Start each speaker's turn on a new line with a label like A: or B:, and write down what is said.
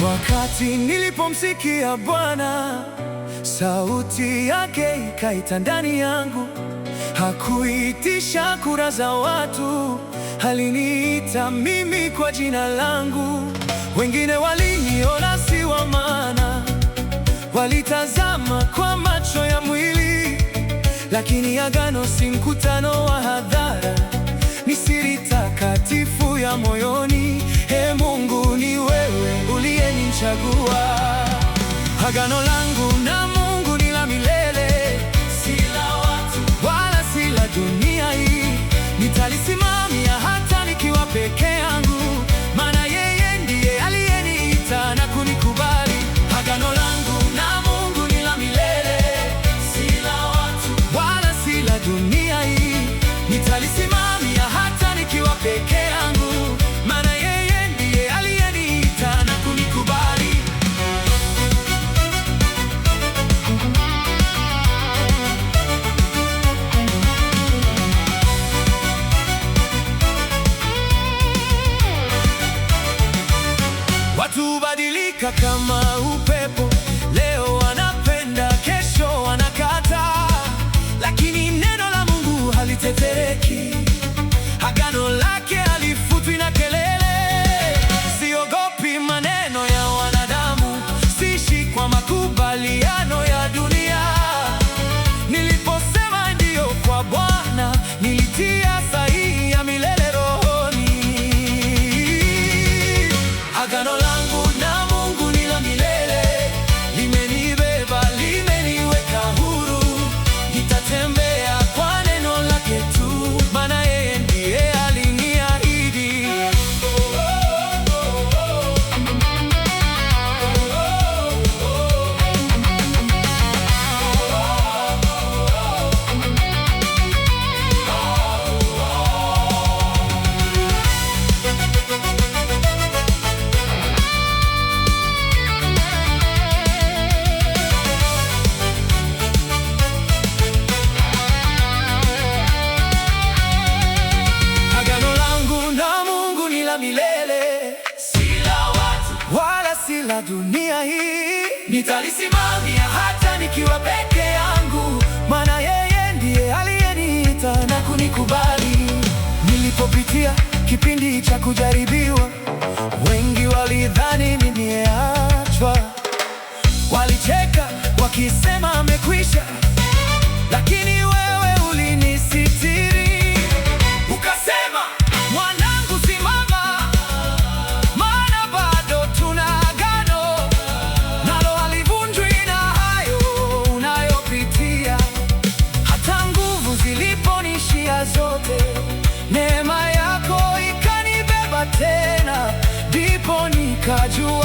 A: Wakati nilipomsikia Bwana, sauti yake ikaita ndani yangu. Hakuitisha kura za watu, aliniita mimi kwa jina langu. Wengine waliniona si wa maana, walitazama kwa macho ya mwili, lakini agano si mkutano wa hadhara, ni siri takatifu ya moyoni. Ee Mungu, ni wewe uliyenichagua. Agano langu na Mungu ni la milele, si la watu wala si la dunia hii. Nitalisimamia hata nikiwa peke yangu, maana yeye ndiye aliyeniita na kunikubali. Agano langu na Mungu ni la milele, si la watu wala si la dunia hii. Nitalisimamia hata nikiwa peke yangu, maana yeye ndiye aliyeniita na kunikubali. Watu hubadilika kama upepo, leo wanapenda, kesho wanakataa, lakini neno la Mungu halitetereki. Agano lake halifutwi na kelele. Siogopi maneno ya wanadamu, siishi kwa makubaliano ya dunia. Niliposema ndiyo kwa Bwana, nilitia sahihi ya milele rohoni. Agano langu na Mungu ni la milele, limenibeba, limeniweka huru. Nitatembea kwa neno lake tu, maana yeye ndiye aliniahidi. Agano langu na Mungu ni la milele, si la watu wala si la dunia hii. Nitalisimamia hata nikiwa peke yangu, maana yeye ndiye aliyeniita na kunikubali. Nilipopitia kipindi cha kujaribiwa, wengi walidhani nimeachwa. Walicheka wakisema amekwisha, lakini wewe ulinisitiri. Ukasema, mwanangu, simama, maana bado tuna agano, nalo halivunjwi na hayo unayopitia. Hata nguvu ziliponishia zote, neema yako ikanibeba tena, ndipo nikajua